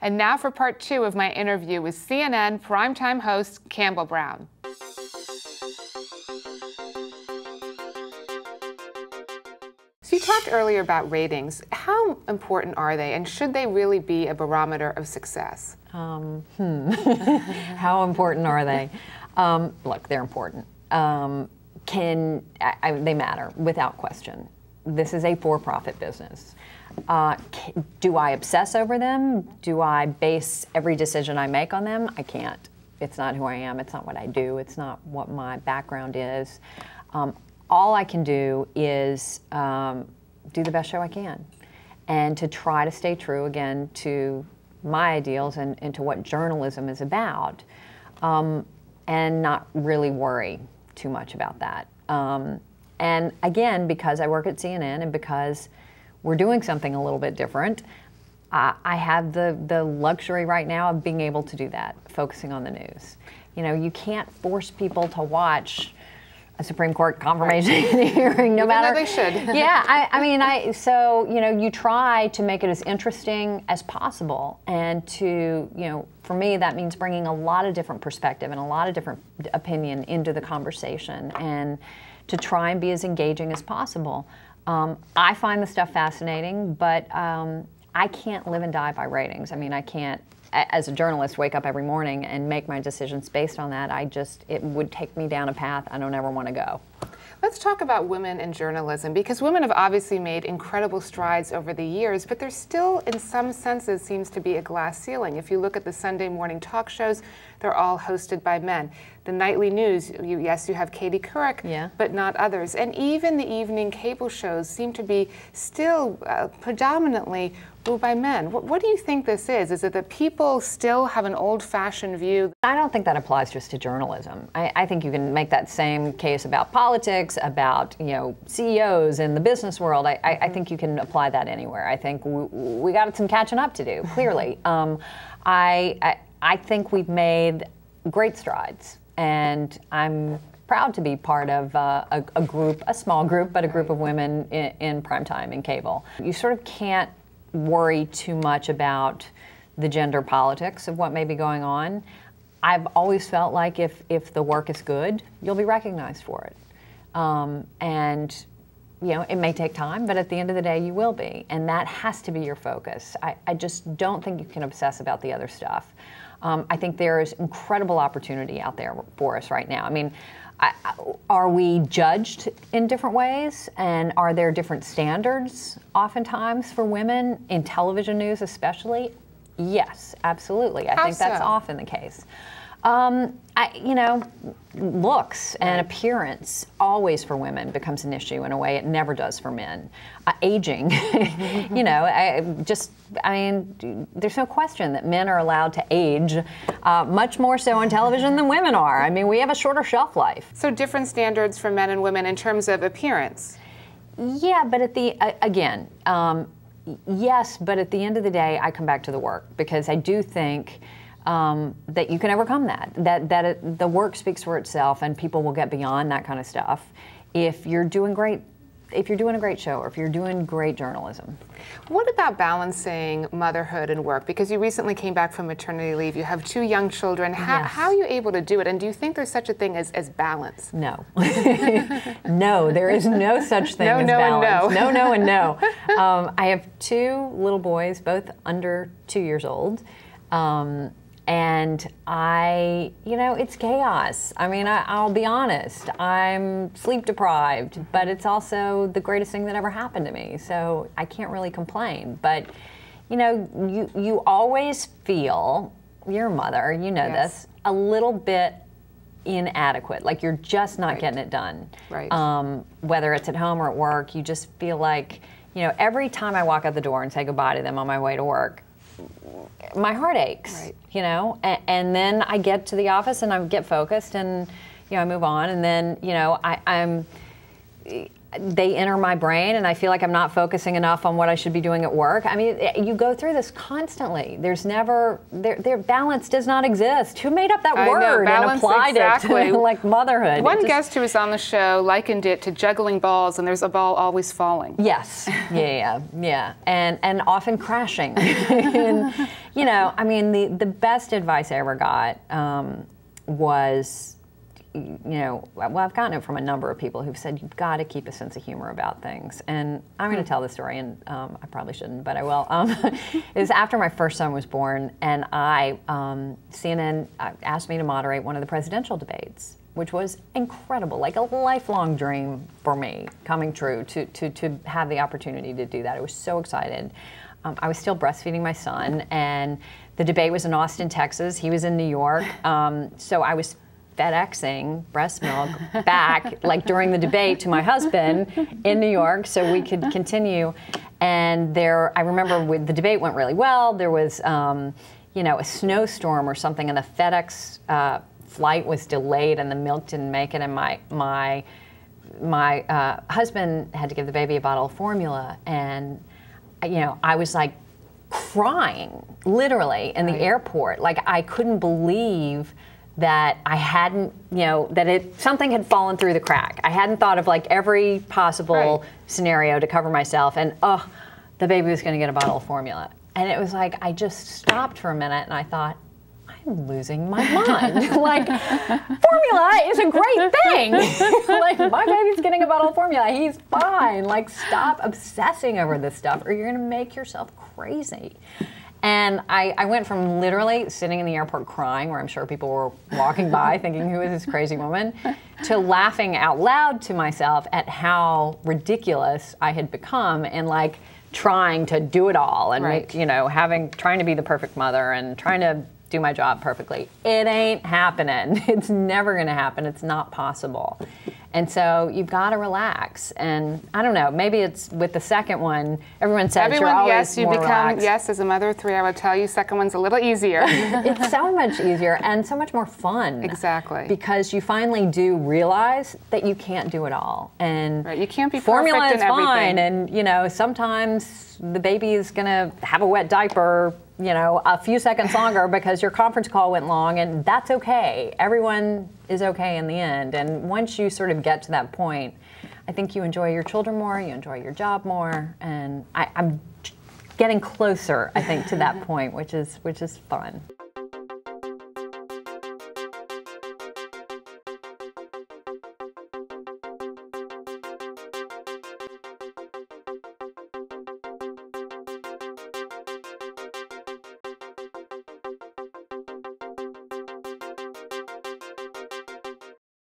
And now for part 2 of my interview with CNN primetime host Campbell Brown. So you talked earlier about ratings. How important are they, and should they really be a barometer of success? How important are they? Look, they're important. They matter, without question. This is a for-profit business. Do I obsess over them? Do I base every decision I make on them? I can't. It's not who I am. It's not what I do. It's not what my background is. All I can do is do the best show I can, and to try to stay true, again, to my ideals and to what journalism is about, and not really worry too much about that. And again, because I work at CNN and because we're doing something a little bit different, I have the luxury right now of being able to do that, focusing on the news. You know, you can't force people to watch a Supreme Court confirmation hearing, no matter. They should. Yeah, I mean, so, you know, you try to make it as interesting as possible, and to, you know, for me, that means bringing a lot of different perspective and a lot of different opinion into the conversation, and to try and be as engaging as possible. I find the stuff fascinating, but I can't live and die by ratings. I mean, I can't, as a journalist, wake up every morning and make my decisions based on that. It would take me down a path I don't ever want to go. Let's talk about women in journalism, because women have obviously made incredible strides over the years, but there still, in some senses, seems to be a glass ceiling. If you look at the Sunday morning talk shows, they're all hosted by men. The nightly news, yes, you have Katie Couric, yeah, but not others. And even the evening cable shows seem to be still predominantly ruled by men. What do you think this is? Is it that people still have an old-fashioned view? I don't think that applies just to journalism. I think you can make that same case about politics, about, you know, CEOs in the business world. I think you can apply that anywhere. I think we got some catching up to do, clearly. I think we've made great strides, and I'm proud to be part of a group, a small group, but a group of women in primetime in cable. You sort of can't worry too much about the gender politics of what may be going on. I've always felt like if the work is good, you'll be recognized for it. And you know, it may take time, but at the end of the day, you will be. And that has to be your focus. I just don't think you can obsess about the other stuff. I think there is incredible opportunity out there for us right now. I mean, are we judged in different ways? And are there different standards oftentimes for women in television news especially? Yes, absolutely. I think that's often the case. You know, looks and appearance always for women becomes an issue in a way it never does for men. Aging, you know, I mean, there's no question that men are allowed to age much more so on television than women are. I mean, we have a shorter shelf life. So different standards for men and women in terms of appearance? Yeah, but at the, again, yes, but at the end of the day, I come back to the work, because I do think that you can overcome that the work speaks for itself, and people will get beyond that kind of stuff if you're doing great, if you're doing a great show, or if you're doing great journalism. What about balancing motherhood and work? Because you recently came back from maternity leave, you have 2 young children. How are you able to do it? And do you think there's such a thing as balance? No. No, there is no such thing as balance. No, no, and no. I have 2 little boys, both under 2 years old. And you know, it's chaos. I mean, I'll be honest, I'm sleep deprived, but it's also the greatest thing that ever happened to me, so I can't really complain. But, you know, you always feel, you're a mother, you know this, a little bit inadequate, like you're just not getting it done. Right. Whether it's at home or at work, you just feel like, you know, every time I walk out the door and say goodbye to them on my way to work, my heart aches, you know, and then I get to the office and I get focused and, you know, I move on, and then, you know, they enter my brain, and I feel like I'm not focusing enough on what I should be doing at work. I mean, you go through this constantly. There's never, their balance does not exist. Who made up that word and applied it to like motherhood? One guest who was on the show likened it to juggling balls, and there's a ball always falling. Yes, yeah, and often crashing. And, you know, I mean, the best advice I ever got was, you know, well, I've gotten it from a number of people who've said, you've got to keep a sense of humor about things. And I'm going to tell this story, and I probably shouldn't, but I will. It was after my first son was born, and CNN asked me to moderate one of the presidential debates, which was incredible, like a lifelong dream for me coming true to have the opportunity to do that. I was so excited. I was still breastfeeding my son, and the debate was in Austin, Texas. He was in New York. So I was FedExing breast milk back, like during the debate, to my husband in New York so we could continue. And I remember the debate went really well. There was, you know, a snowstorm or something, and the FedEx flight was delayed, and the milk didn't make it. And my husband had to give the baby a bottle of formula, and you know, I was like crying, literally, in the airport. Like, I couldn't believe that I hadn't, you know, that something had fallen through the crack. I hadn't thought of like every possible scenario to cover myself, and the baby was going to get a bottle of formula. And it was like, I just stopped for a minute and I thought, I'm losing my mind. Like, formula is a great thing. Like, my baby's getting a bottle of formula. He's fine. Like, stop obsessing over this stuff or you're going to make yourself crazy. And I went from literally sitting in the airport crying, where I'm sure people were walking by thinking, who is this crazy woman, to laughing out loud to myself at how ridiculous I had become, and like trying to do it all, and you know, trying to be the perfect mother and trying to do my job perfectly. It ain't happening. It's never going to happen. It's not possible. And so you've got to relax. And I don't know, maybe it's with the second one, everyone says you're always more relaxed. Yes, as a mother of 3, I would tell you, second one's a little easier. It's so much easier and so much more fun. Exactly. Because you finally do realize that you can't do it all. And you can't be formula perfect in everything. Fine. And you know, sometimes the baby is going to have a wet diaper, you know, a few seconds longer because your conference call went long, and that's okay. Everyone is okay in the end. And once you sort of get to that point, I think you enjoy your children more, you enjoy your job more, and I'm getting closer, I think, to that point, which is fun.